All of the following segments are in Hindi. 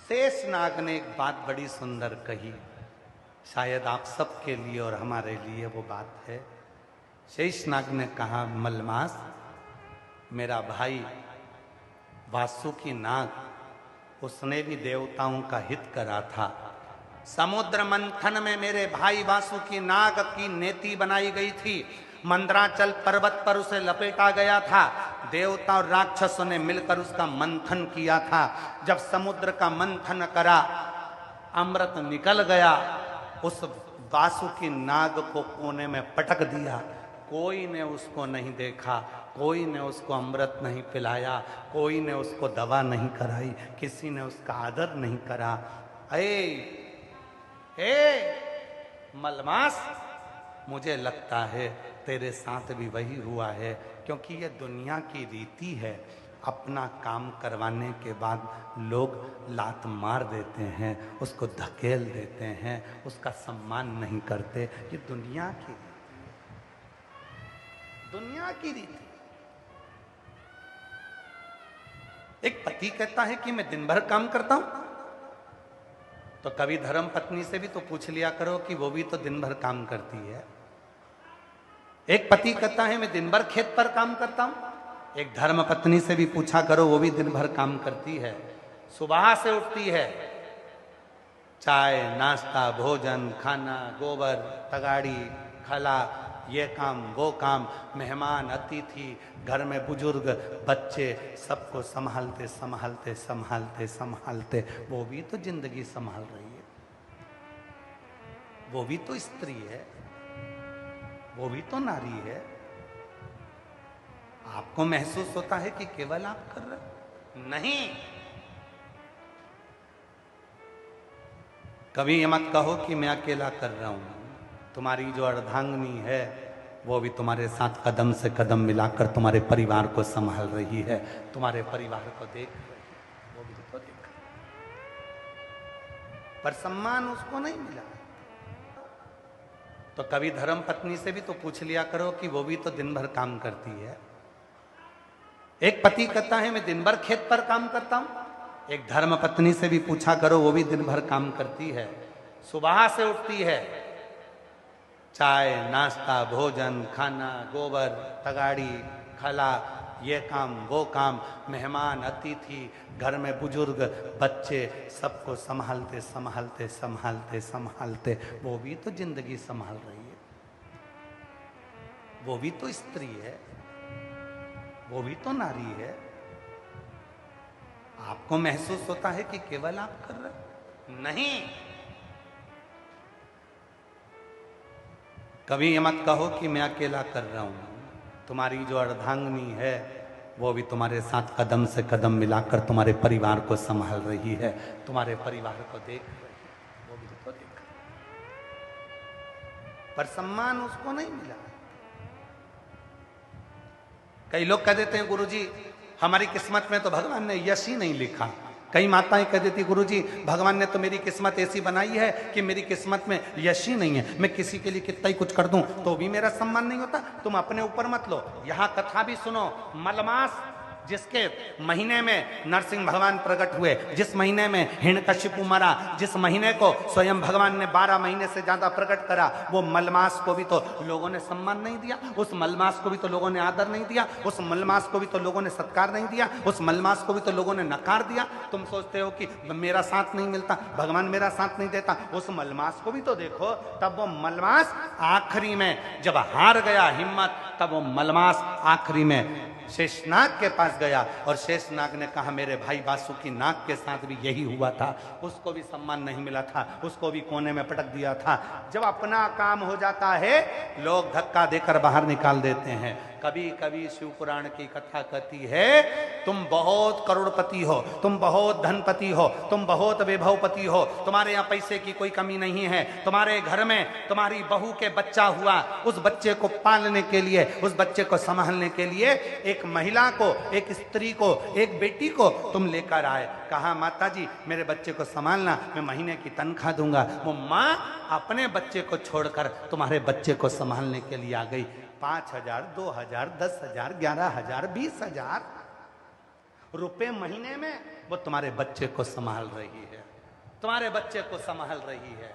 शेषनाग ने एक बात बड़ी सुंदर कही, शायद आप सबके लिए और हमारे लिए वो बात है। शेषनाग ने कहा, मलमास, मेरा भाई वासुकी नाग, उसने भी देवताओं का हित करा था। समुद्र मंथन में मेरे भाई वासुकी नाग की नेति बनाई गई थी। मंदराचल पर्वत पर उसे लपेटा गया था। देवता और राक्षसों ने मिलकर उसका मंथन किया था। जब समुद्र का मंथन करा, अमृत निकल गया। उस वासुकी नाग को कोने में पटक दिया। कोई ने उसको नहीं देखा, कोई ने उसको अमृत नहीं पिलाया, कोई ने उसको दवा नहीं कराई, किसी ने उसका आदर नहीं करा। मलमास, मुझे लगता है तेरे साथ भी वही हुआ है, क्योंकि ये दुनिया की रीति है। अपना काम करवाने के बाद लोग लात मार देते हैं, उसको धकेल देते हैं, उसका सम्मान नहीं करते। ये दुनिया की रीति। एक पति कहता है कि मैं दिन भर काम करता हूं, तो कभी धर्म पत्नी से भी तो पूछ लिया करो कि वो भी तो दिन भर काम करती है। एक पति कहता है मैं दिन भर खेत पर काम करता हूं, एक धर्म पत्नी से भी पूछा करो, वो भी दिन भर काम करती है। सुबह से उठती है, चाय नाश्ता भोजन खाना, गोबर तगाड़ी खला, ये काम वो काम, मेहमान अतिथि, घर में बुजुर्ग बच्चे, सबको संभालते संभालते संभालते संभालते वो भी तो जिंदगी संभाल रही है। वो भी तो स्त्री है, वो भी तो नारी है। आपको महसूस होता है कि केवल आप कर रहे? नहीं। कभी ये मत कहो कि मैं अकेला कर रहा हूं। तुम्हारी जो अर्धांगिनी है वो भी तुम्हारे साथ कदम से कदम मिलाकर तुम्हारे परिवार को संभाल रही है, तुम्हारे परिवार को देख रही है, वो भी तो देख रही है। पर सम्मान उसको नहीं मिला। तो कभी धर्म पत्नी से भी तो पूछ लिया करो कि वो भी तो दिन भर काम करती है। एक पति कहता है मैं दिन भर खेत पर काम करता हूं, एक धर्म पत्नी से भी पूछा करो, वो भी दिन भर काम करती है। सुबह से उठती है, चाय नाश्ता भोजन खाना, गोबर तगाड़ी खला, ये काम वो काम, मेहमान अतिथि, घर में बुजुर्ग बच्चे, सबको संभालते संभालते संभालते संभालते वो भी तो जिंदगी संभाल रही है। वो भी तो स्त्री है, वो भी तो नारी है। आपको महसूस होता है कि केवल आप कर रहे? नहीं। कभी ये मत कहो कि मैं अकेला कर रहा हूं। तुम्हारी जो अर्धांगिनी है वो भी तुम्हारे साथ कदम से कदम मिलाकर तुम्हारे परिवार को संभाल रही है, तुम्हारे परिवार को देख रही है, वो भी तो देख रही है। पर सम्मान उसको नहीं मिला। कई लोग कह देते हैं गुरुजी हमारी किस्मत में तो भगवान ने यश ही नहीं लिखा। कई माताएं कह देती गुरुजी भगवान ने तो मेरी किस्मत ऐसी बनाई है कि मेरी किस्मत में यश ही नहीं है, मैं किसी के लिए कितना ही कुछ कर दूं तो भी मेरा सम्मान नहीं होता। तुम अपने ऊपर मत लो। यहां कथा भी सुनो। मलमास जिसके महीने में नरसिंह भगवान प्रकट हुए, जिस महीने में हिरण्यकशिपु मरा, जिस महीने को स्वयं भगवान ने 12 महीने से ज्यादा प्रकट करा, वो मलमास को भी तो लोगों ने सम्मान नहीं दिया, उस मलमास को भी तो लोगों ने आदर नहीं दिया, उस मलमास को भी तो लोगों ने सत्कार नहीं दिया, उस मलमास को भी तो लोगों ने नकार दिया। तुम सोचते हो कि मेरा साथ नहीं मिलता, भगवान मेरा साथ नहीं देता, उस मलमास को भी तो देखो। तब वो मलमास आखिरी में जब हार गया हिम्मत, तब वो मलमास आखिरी में शेषनाग के पास गया और शेषनाग ने कहा मेरे भाई वासुकी नाग के साथ भी यही हुआ था, उसको भी सम्मान नहीं मिला था, उसको भी कोने में पटक दिया था। जब अपना काम हो जाता है लोग धक्का देकर बाहर निकाल देते हैं। कभी कभी शिव पुराण की कथा कहती है तुम बहुत करोड़पति हो, तुम बहुत धनपति हो, तुम बहुत वैभवपति हो, तुम्हारे यहाँ पैसे की कोई कमी नहीं है, तुम्हारे घर में तुम्हारी बहू के बच्चा हुआ, उस बच्चे को पालने के लिए, उस बच्चे को संभालने के लिए एक महिला को, एक स्त्री को, एक बेटी को तुम लेकर आए। कहा माता जी मेरे बच्चे को संभालना, मैं महीने की तनख्वाह दूंगा। वो माँ अपने बच्चे को छोड़कर तुम्हारे बच्चे को संभालने के लिए आ गई। 5,000, 2,000, 10,000, 11,000, 20,000 रुपए महीने में वो तुम्हारे बच्चे को संभाल रही है। तुम्हारे बच्चे को संभाल रही है।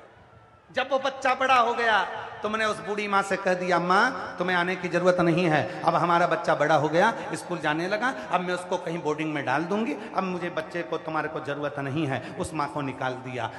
जब वो बच्चा बड़ा हो गया, तुमने उस बूढ़ी माँ से कह दिया, माँ तुम्हें आने की जरूरत नहीं है, अब हमारा बच्चा बड़ा हो गया, स्कूल जाने लगा, अब मैं उसको कहीं बोर्डिंग में डाल दूंगी, अब मुझे बच्चे को तुम्हारे को जरूरत नहीं है। उस माँ को निकाल दिया।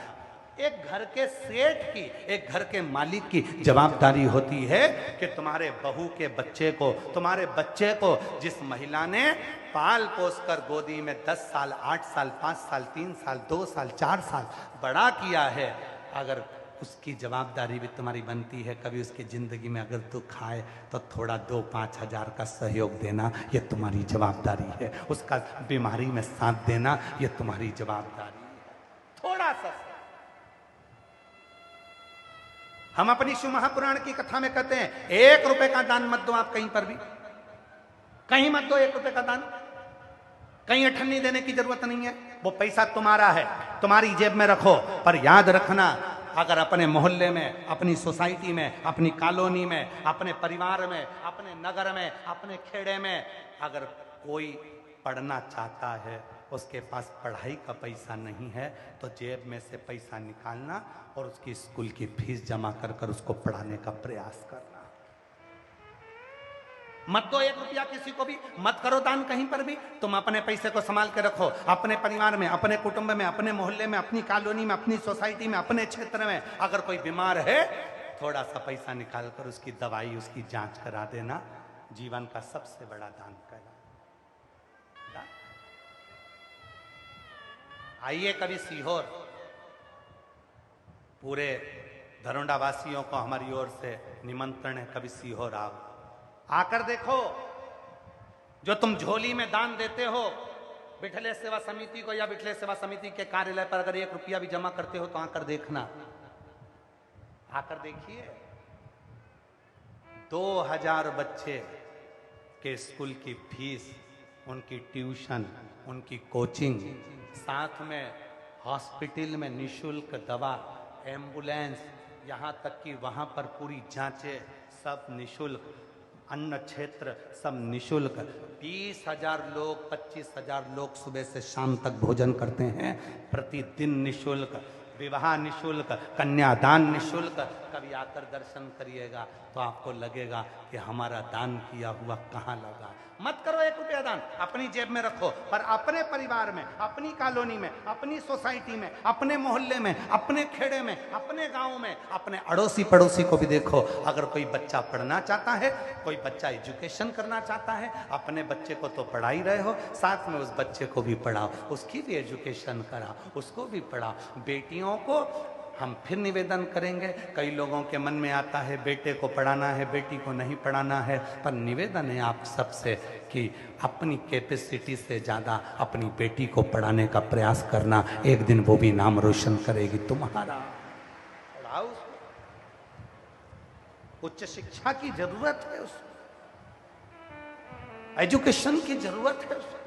एक घर के सेठ की, एक घर के मालिक की जवाबदारी होती है कि तुम्हारे बहू के बच्चे को, तुम्हारे बच्चे को जिस महिला ने पाल पोस कर गोदी में 10 साल, 8 साल, 5 साल, 3 साल, 2 साल, 4 साल बड़ा किया है, अगर उसकी जवाबदारी भी तुम्हारी बनती है, कभी उसकी जिंदगी में अगर तू खाए तो थोड़ा 2-5 हजार का सहयोग देना, ये तुम्हारी जवाबदारी है। उसका बीमारी में साथ देना, ये तुम्हारी जवाबदारी है। थोड़ा सा हम अपनी शिव महापुराण की कथा में कहते हैं, 1 रुपए का दान मत दो आप कहीं पर भी, कहीं मत दो 1 रुपए का दान। कहीं अठन्नी देने की जरूरत नहीं है, वो पैसा तुम्हारा है, तुम्हारी जेब में रखो। पर याद रखना, अगर अपने मोहल्ले में, अपनी सोसाइटी में, अपनी कॉलोनी में, अपने परिवार में, अपने नगर में, अपने खेड़े में अगर कोई पढ़ना चाहता है, उसके पास पढ़ाई का पैसा नहीं है, तो जेब में से पैसा निकालना और उसकी स्कूल की फीस जमा कर कर उसको पढ़ाने का प्रयास करना। मत दो 1 रुपया किसी को भी, मत करो दान कहीं पर भी। तुम अपने पैसे को संभाल के रखो, अपने परिवार में, अपने कुटुंब में, अपने मोहल्ले में, अपनी कॉलोनी में, अपनी सोसाइटी में, अपने क्षेत्र में अगर कोई बीमार है, थोड़ा सा पैसा निकाल कर उसकी दवाई, उसकी जांच करा देना, जीवन का सबसे बड़ा दान कहलाता। आइए कभी सीहोर, पूरे धरोंडा वासियों को हमारी ओर से निमंत्रण है, कभी सीहोर आओ, आकर देखो। जो तुम झोली में दान देते हो बिठले सेवा समिति को या बिठले सेवा समिति के कार्यालय पर, अगर 1 रुपया भी जमा करते हो तो आकर देखना, आकर देखिए। 2000 बच्चे के स्कूल की फीस, उनकी ट्यूशन, उनकी कोचिंग, साथ में हॉस्पिटल में निशुल्क दवा, एम्बुलेंस, यहाँ तक कि वहाँ पर पूरी जांचें सब निशुल्क, अन्न क्षेत्र सब निशुल्क। 20,000 लोग, 25,000 लोग सुबह से शाम तक भोजन करते हैं, प्रतिदिन निशुल्क। विवाह निशुल्क, कन्यादान निशुल्क। कभी आकर दर्शन करिएगा तो आपको लगेगा कि हमारा दान किया हुआ कहाँ लगा। मत करो 1 रुपया दान, अपनी जेब में रखो, पर अपने परिवार में, अपनी कॉलोनी में, अपनी सोसाइटी में, अपने मोहल्ले में, अपने खेड़े में, अपने गांव में, अपने अड़ोसी पड़ोसी को भी देखो। अगर कोई बच्चा पढ़ना चाहता है, कोई बच्चा एजुकेशन करना चाहता है, अपने बच्चे को तो पढ़ा ही रहे हो, साथ में उस बच्चे को भी पढ़ाओ, उसकी भी एजुकेशन कराओ, उसको भी पढ़ाओ। बेटियों को हम फिर निवेदन करेंगे, कई लोगों के मन में आता है बेटे को पढ़ाना है, बेटी को नहीं पढ़ाना है, पर निवेदन है आप सबसे कि अपनी कैपेसिटी से ज़्यादा अपनी बेटी को पढ़ाने का प्रयास करना, एक दिन वो भी नाम रोशन करेगी तुम्हारा। पढ़ाओ उसको, उच्च शिक्षा की जरूरत है उसको, एजुकेशन की जरूरत है उसको।